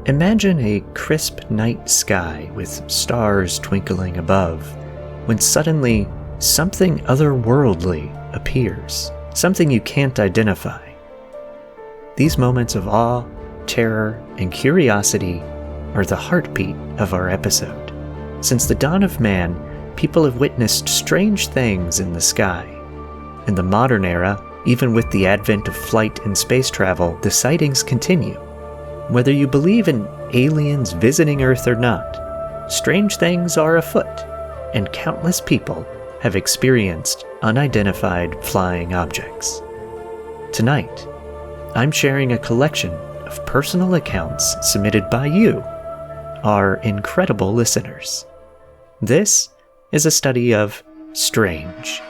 Imagine a crisp night sky with stars twinkling above, when suddenly something otherworldly appears, something you can't identify. These moments of awe, terror, and curiosity are the heartbeat of our episode. Since the dawn of man, people have witnessed strange things in the sky. In the modern era, even with the advent of flight and space travel, the sightings continue. Whether you believe in aliens visiting Earth or not, strange things are afoot, and countless people have experienced unidentified flying objects. Tonight, I'm sharing a collection of personal accounts submitted by you, our incredible listeners. This is a study of strange.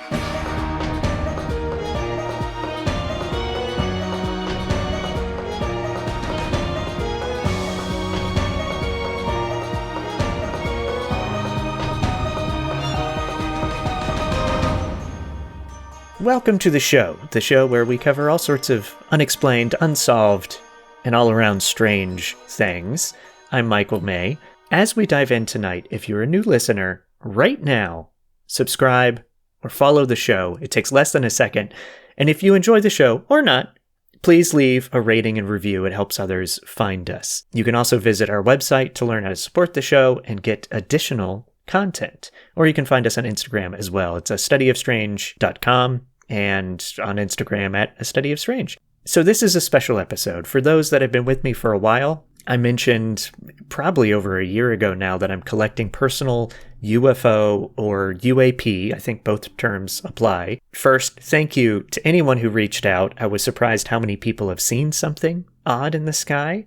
Welcome to the show where we cover all sorts of unexplained, unsolved, and all-around strange things. I'm Michael May. As we dive in tonight, if you're a new listener, right now, subscribe or follow the show. It takes less than a second. And if you enjoy the show or not, please leave a rating and review. It helps others find us. You can also visit our website to learn how to support the show and get additional content. Or you can find us on Instagram as well. It's astudyofstrange.com and on Instagram at astudyofstrange. So this is a special episode. For those that have been with me for a while, I mentioned probably over a year ago now that I'm collecting personal UFO or UAP. I think both terms apply. First, thank you to anyone who reached out. I was surprised how many people have seen something odd in the sky.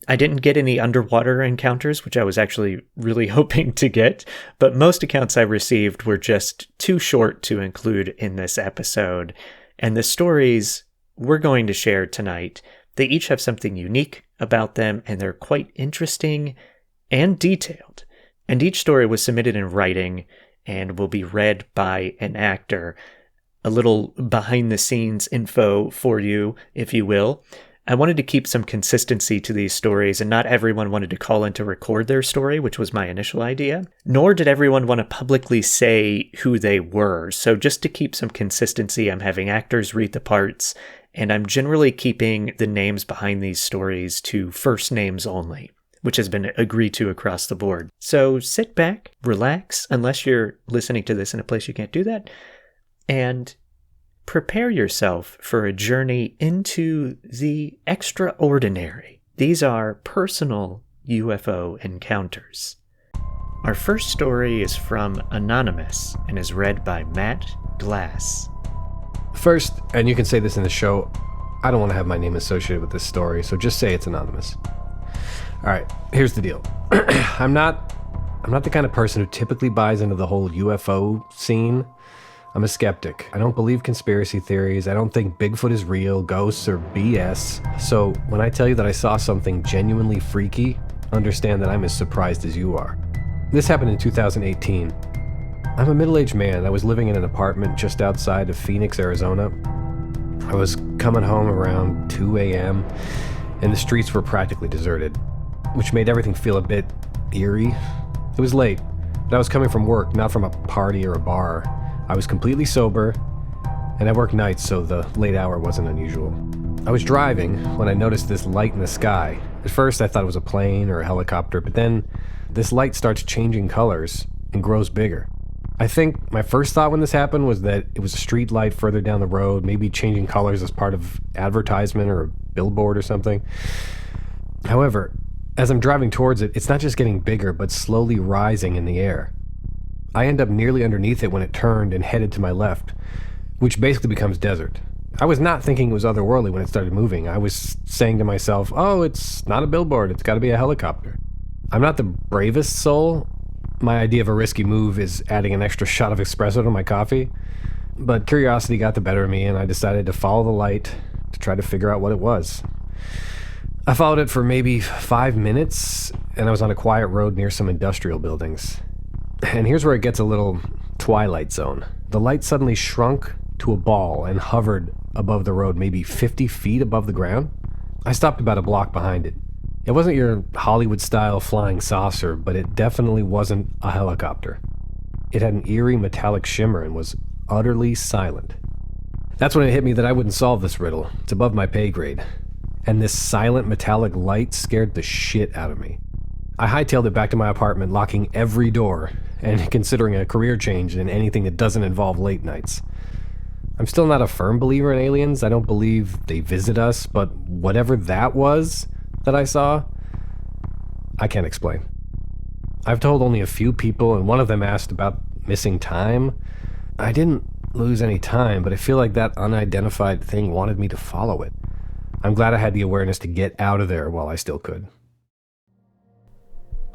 I didn't get any underwater encounters, which I was actually really hoping to get, but most accounts I received were just too short to include in this episode. And the stories we're going to share tonight, they each have something unique about them, and they're quite interesting and detailed. And each story was submitted in writing and will be read by an actor. A little behind-the-scenes info for you, if you will. I wanted to keep some consistency to these stories, and not everyone wanted to call in to record their story, which was my initial idea. Nor did everyone want to publicly say who they were. So just to keep some consistency, I'm having actors read the parts, and I'm generally keeping the names behind these stories to first names only, which has been agreed to across the board. So sit back, relax, unless you're listening to this in a place you can't do that, and prepare yourself for a journey into the extraordinary. These are personal UFO encounters. Our first story is from Anonymous and is read by Matt Glass. First, and you can say this in the show, I don't want to have my name associated with this story, so just say it's anonymous. Alright, here's the deal. I'm not the kind of person who typically buys into the whole UFO scene. I'm a skeptic. I don't believe conspiracy theories. I don't think Bigfoot is real, ghosts, or BS. So when I tell you that I saw something genuinely freaky, understand that I'm as surprised as you are. This happened in 2018. I'm a middle-aged man. I was living in an apartment just outside of Phoenix, Arizona. I was coming home around 2 a.m., and the streets were practically deserted, which made everything feel a bit eerie. It was late, but I was coming from work, not from a party or a bar. I was completely sober, and I work nights, so the late hour wasn't unusual. I was driving when I noticed this light in the sky. At first, I thought it was a plane or a helicopter, but then this light starts changing colors and grows bigger. I think my first thought when this happened was that it was a street light further down the road, maybe changing colors as part of advertisement or a billboard or something. However, as I'm driving towards it, it's not just getting bigger, but slowly rising in the air. I end up nearly underneath it when it turned and headed to my left, which basically becomes desert. I was not thinking it was otherworldly when it started moving. I was saying to myself, oh, it's not a billboard, it's got to be a helicopter. I'm not the bravest soul. My idea of a risky move is adding an extra shot of espresso to my coffee, but curiosity got the better of me, and I decided to follow the light to try to figure out what it was. I followed it for maybe 5 minutes, and I was on a quiet road near some industrial buildings. And here's where it gets a little Twilight Zone. The light suddenly shrunk to a ball and hovered above the road, maybe 50 feet above the ground. I stopped about a block behind it. It wasn't your Hollywood-style flying saucer, but it definitely wasn't a helicopter. It had an eerie metallic shimmer and was utterly silent. That's when it hit me that I wouldn't solve this riddle. It's above my pay grade. And this silent metallic light scared the shit out of me. I hightailed it back to my apartment, locking every door, and considering a career change in anything that doesn't involve late nights. I'm still not a firm believer in aliens. I don't believe they visit us, but whatever that was that I saw, I can't explain. I've told only a few people, and one of them asked about missing time. I didn't lose any time, but I feel like that unidentified thing wanted me to follow it. I'm glad I had the awareness to get out of there while I still could.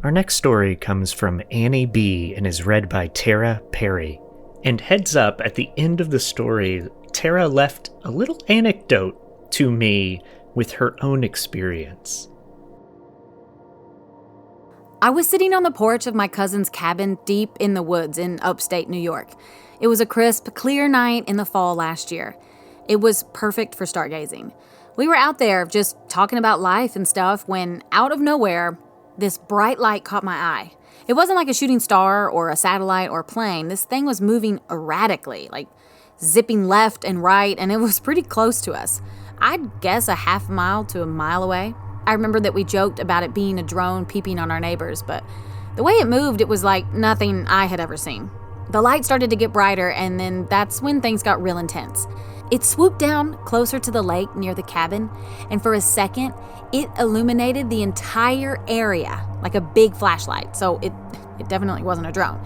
Our next story comes from Annie B. and is read by Tara Perry. And heads up, at the end of the story, Tara left a little anecdote to me with her own experience. I was sitting on the porch of my cousin's cabin deep in the woods in upstate New York. It was a crisp, clear night in the fall last year. It was perfect for stargazing. We were out there just talking about life and stuff when, out of nowhere, this bright light caught my eye. It wasn't like a shooting star or a satellite or a plane. This thing was moving erratically, like zipping left and right, and it was pretty close to us. I'd guess a half mile to a mile away. I remember that we joked about it being a drone peeping on our neighbors, but the way it moved, it was like nothing I had ever seen. The light started to get brighter, and then that's when things got real intense. It swooped down closer to the lake near the cabin, and for a second, it illuminated the entire area like a big flashlight, so it definitely wasn't a drone.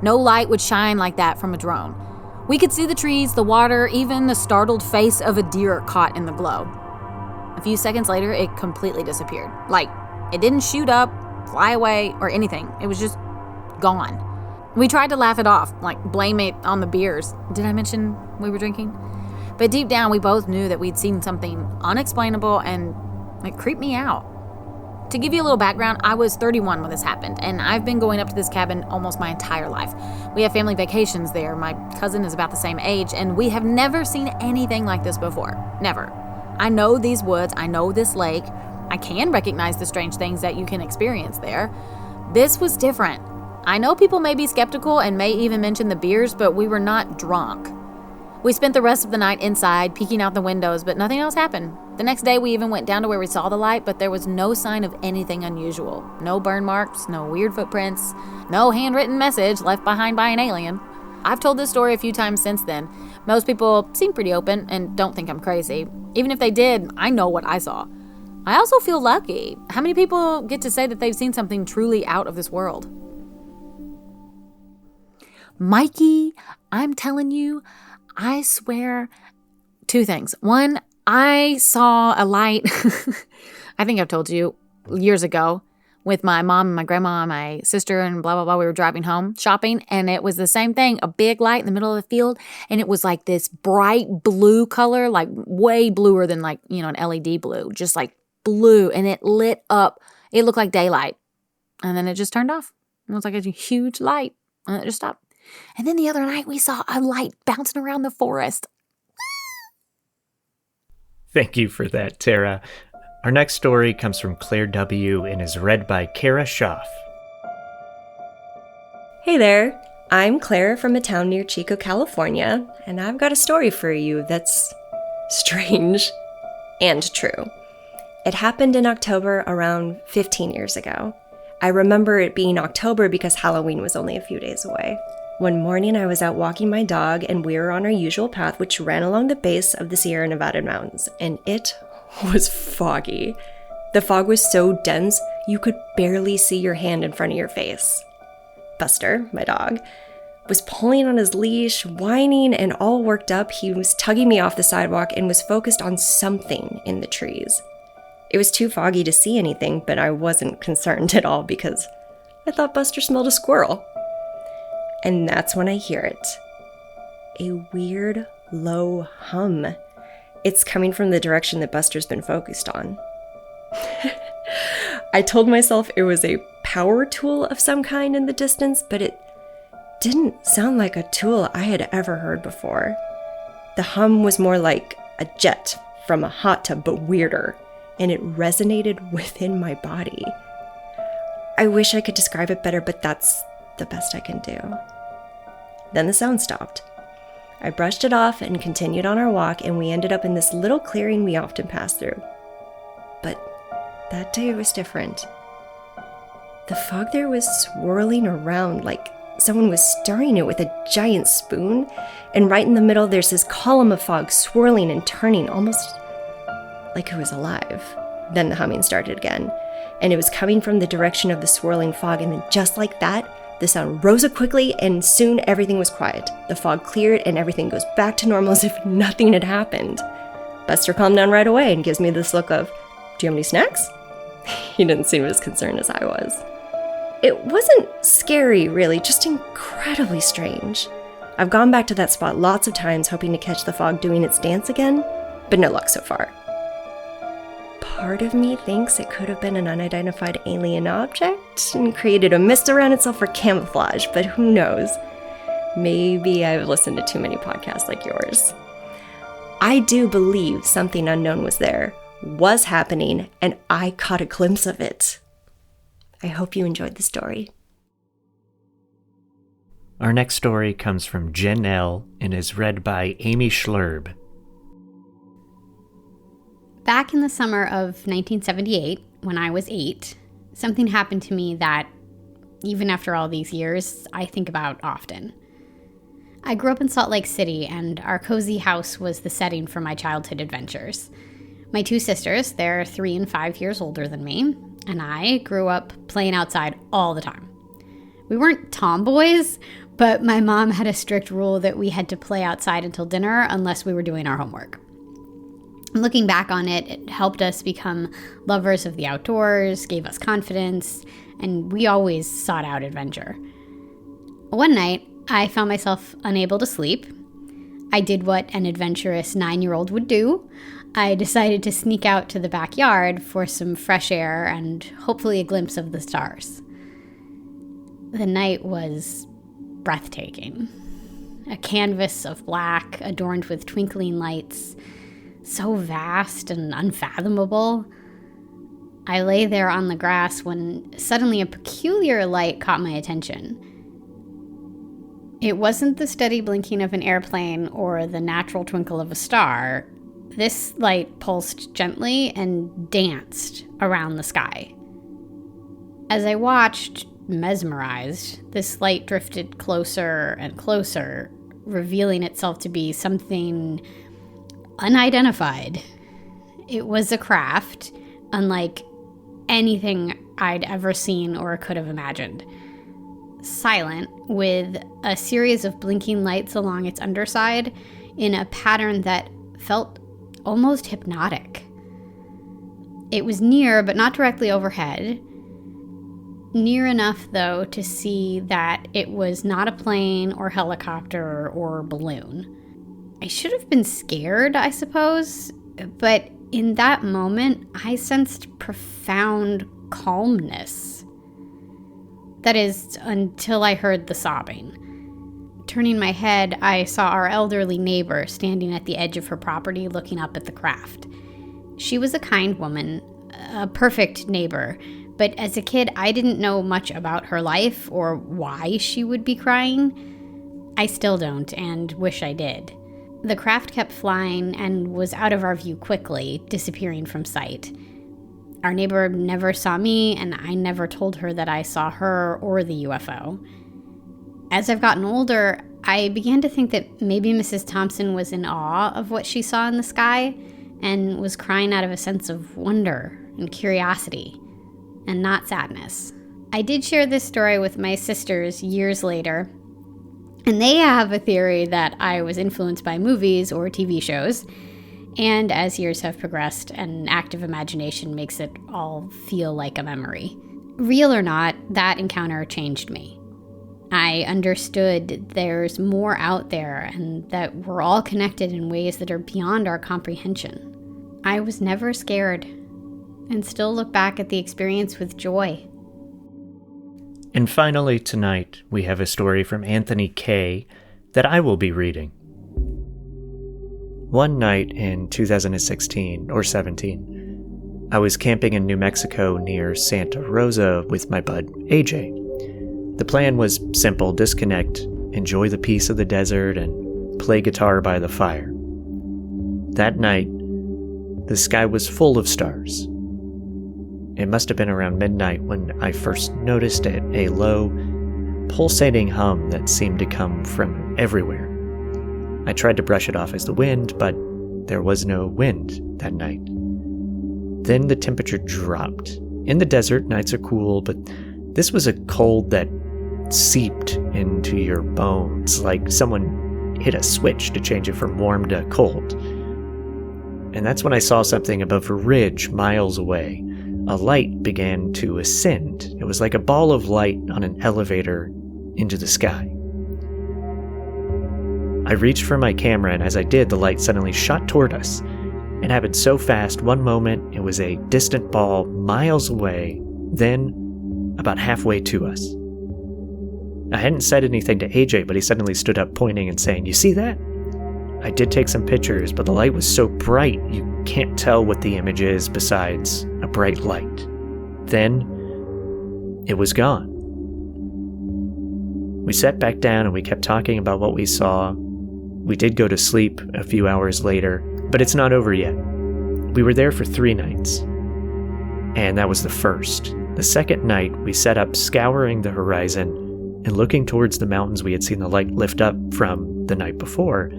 No light would shine like that from a drone. We could see the trees, the water, even the startled face of a deer caught in the glow. A few seconds later, it completely disappeared. Like, it didn't shoot up, fly away, or anything. It was just gone. We tried to laugh it off, like blame it on the beers. Did I mention we were drinking? But deep down, we both knew that we'd seen something unexplainable and it creeped me out. To give you a little background, I was 31 when this happened, and I've been going up to this cabin almost my entire life. We have family vacations there. My cousin is about the same age, and we have never seen anything like this before. Never. I know these woods. I know this lake. I can recognize the strange things that you can experience there. This was different. I know people may be skeptical and may even mention the beers, but we were not drunk. We spent the rest of the night inside, peeking out the windows, but nothing else happened. The next day, we even went down to where we saw the light, but there was no sign of anything unusual. No burn marks, no weird footprints, no handwritten message left behind by an alien. I've told this story a few times since then. Most people seem pretty open and don't think I'm crazy. Even if they did, I know what I saw. I also feel lucky. How many people get to say that they've seen something truly out of this world? Mikey, I'm telling you, I swear, two things. One, I saw a light, I think I've told you, years ago, with my mom and my grandma and my sister and blah, blah, blah. We were driving home shopping, and it was the same thing, a big light in the middle of the field, and it was like this bright blue color, like way bluer than like, an LED blue, just like blue, and it lit up. It looked like daylight, and then it just turned off. It was like a huge light, and it just stopped. And then the other night, we saw a light bouncing around the forest. Thank you for that, Tara. Our next story comes from Claire W. and is read by Kara Schaff. Hey there, I'm Claire from a town near Chico, California, and I've got a story for you that's strange and true. It happened in October around 15 years ago. I remember it being October because Halloween was only a few days away. One morning, I was out walking my dog, and we were on our usual path, which ran along the base of the Sierra Nevada mountains, and it was foggy. The fog was so dense, you could barely see your hand in front of your face. Buster, my dog, was pulling on his leash, whining, and all worked up. He was tugging me off the sidewalk and was focused on something in the trees. It was too foggy to see anything, but I wasn't concerned at all because I thought Buster smelled a squirrel. And that's when I hear it. A weird, low hum. It's coming from the direction that Buster's been focused on. I told myself it was a power tool of some kind in the distance, but it didn't sound like a tool I had ever heard before. The hum was more like a jet from a hot tub, but weirder. and it resonated within my body. I wish I could describe it better, but that's the best I can do. Then the sound stopped. I brushed it off and continued on our walk, and we ended up in this little clearing we often pass through. But that day it was different. The fog there was swirling around like someone was stirring it with a giant spoon, and right in the middle there's this column of fog swirling and turning, almost like it was alive. Then the humming started again, and it was coming from the direction of the swirling fog, and then just like that, the sound rose up quickly, and soon everything was quiet. The fog cleared, and everything goes back to normal as if nothing had happened. Buster calmed down right away and gives me this look of, "Do you have any snacks?" He didn't seem as concerned as I was. It wasn't scary, really, just incredibly strange. I've gone back to that spot lots of times hoping to catch the fog doing its dance again, but no luck so far. Part of me thinks it could have been an unidentified alien object and created a mist around itself for camouflage, but who knows? Maybe I've listened to too many podcasts like yours. I do believe something unknown was there, was happening, and I caught a glimpse of it. I hope you enjoyed the story. Our next story comes from Jen L. and is read by Amy Schlurb. Back in the summer of 1978, when I was 8, something happened to me that, even after all these years, I think about often. I grew up in Salt Lake City, and our cozy house was the setting for my childhood adventures. My 2 sisters, they're 3 and 5 years older than me, and I grew up playing outside all the time. We weren't tomboys, but my mom had a strict rule that we had to play outside until dinner unless we were doing our homework. Looking back on it, it helped us become lovers of the outdoors, gave us confidence, and we always sought out adventure. One night, I found myself unable to sleep. I did what an adventurous 9-year-old would do. I decided to sneak out to the backyard for some fresh air and hopefully a glimpse of the stars. The night was breathtaking. A canvas of black adorned with twinkling lights, so vast and unfathomable. I lay there on the grass when suddenly a peculiar light caught my attention. It wasn't the steady blinking of an airplane or the natural twinkle of a star. This light pulsed gently and danced around the sky. As I watched, mesmerized, this light drifted closer and closer, revealing itself to be something unidentified. It was a craft, unlike anything I'd ever seen or could have imagined. Silent, with a series of blinking lights along its underside in a pattern that felt almost hypnotic. It was near, but not directly overhead. Near enough, though, to see that it was not a plane or helicopter or balloon. I should have been scared, I suppose, but in that moment, I sensed profound calmness. That is, until I heard the sobbing. Turning my head, I saw our elderly neighbor standing at the edge of her property looking up at the craft. She was a kind woman, a perfect neighbor, but as a kid, I didn't know much about her life or why she would be crying. I still don't, and wish I did. The craft kept flying and was out of our view quickly, disappearing from sight. Our neighbor never saw me, and I never told her that I saw her or the UFO. As I've gotten older, I began to think that maybe Mrs. Thompson was in awe of what she saw in the sky and was crying out of a sense of wonder and curiosity, and not sadness. I did share this story with my sisters years later, and they have a theory that I was influenced by movies or TV shows, and as years have progressed, an active imagination makes it all feel like a memory. Real or not, that encounter changed me. I understood there's more out there and that we're all connected in ways that are beyond our comprehension. I was never scared and still look back at the experience with joy. And finally tonight, we have a story from Anthony K. that I will be reading. One night in 2016 or 17, I was camping in New Mexico near Santa Rosa with my bud AJ. The plan was simple: disconnect, enjoy the peace of the desert, and play guitar by the fire. That night, the sky was full of stars. It must have been around midnight when I first noticed it, a low, pulsating hum that seemed to come from everywhere. I tried to brush it off as the wind, but there was no wind that night. Then the temperature dropped. In the desert, nights are cool, but this was a cold that seeped into your bones, like someone hit a switch to change it from warm to cold. And that's when I saw something above a ridge miles away. A light began to ascend. It was like a ball of light on an elevator into the sky. I reached for my camera, and as I did, the light suddenly shot toward us. It happened so fast. One moment, it was a distant ball miles away, then about halfway to us. I hadn't said anything to AJ, but he suddenly stood up pointing and saying, "You see that?" I did take some pictures, but the light was so bright you can't tell what the image is besides a bright light. Then, it was gone. We sat back down and we kept talking about what we saw. We did go to sleep a few hours later, but it's not over yet. We were there for 3 nights, and that was the first. The second night, we set up scouring the horizon and looking towards the mountains we had seen the light lift up from the night before.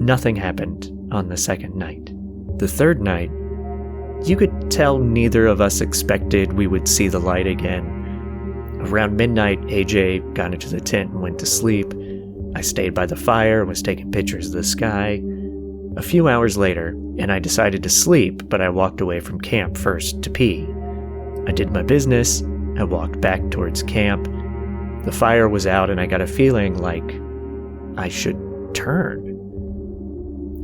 Nothing happened on the second night. The third night, you could tell neither of us expected we would see the light again. Around midnight, AJ got into the tent and went to sleep. I stayed by the fire and was taking pictures of the sky. A few hours later, and I decided to sleep, but I walked away from camp first to pee. I did my business. I walked back towards camp. The fire was out, and I got a feeling like I should turn.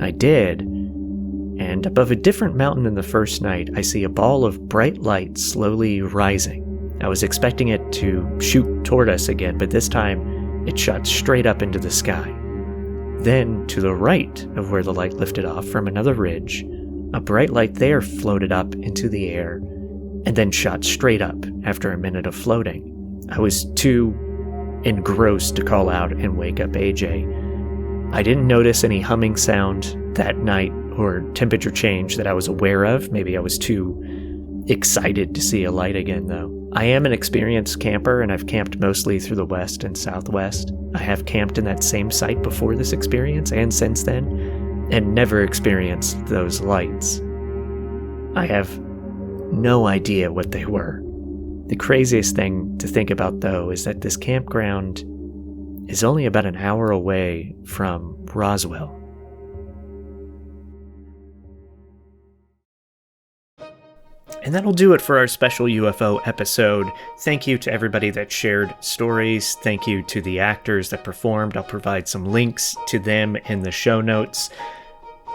I did, and above a different mountain than the first night, I see a ball of bright light slowly rising. I was expecting it to shoot toward us again, but this time it shot straight up into the sky. Then, to the right of where the light lifted off from another ridge, a bright light there floated up into the air and then shot straight up after a minute of floating. I was too engrossed to call out and wake up AJ. I didn't notice any humming sound that night or temperature change that I was aware of. Maybe I was too excited to see a light again, though. I am an experienced camper, and I've camped mostly through the West and Southwest. I have camped in that same site before this experience and since then, and never experienced those lights. I have no idea what they were. The craziest thing to think about, though, is that this campground is only about an hour away from Roswell. And that'll do it for our special UFO episode. Thank you to everybody that shared stories. Thank you to the actors that performed. I'll provide some links to them in the show notes.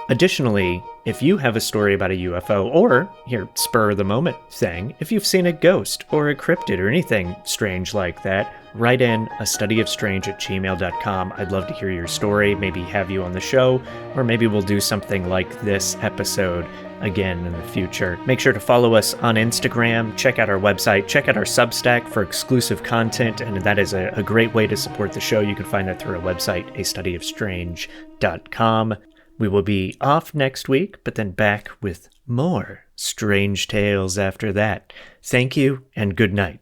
Additionally, if you have a story about a UFO or your spur of the moment thing, if you've seen a ghost or a cryptid or anything strange like that, write in astudyofstrange@gmail.com. I'd love to hear your story, maybe have you on the show, or maybe we'll do something like this episode again in the future. Make sure to follow us on Instagram, check out our website, check out our Substack for exclusive content, and that is a great way to support the show. You can find that through our website, astudyofstrange.com. We will be off next week, but then back with more strange tales after that. Thank you, and good night.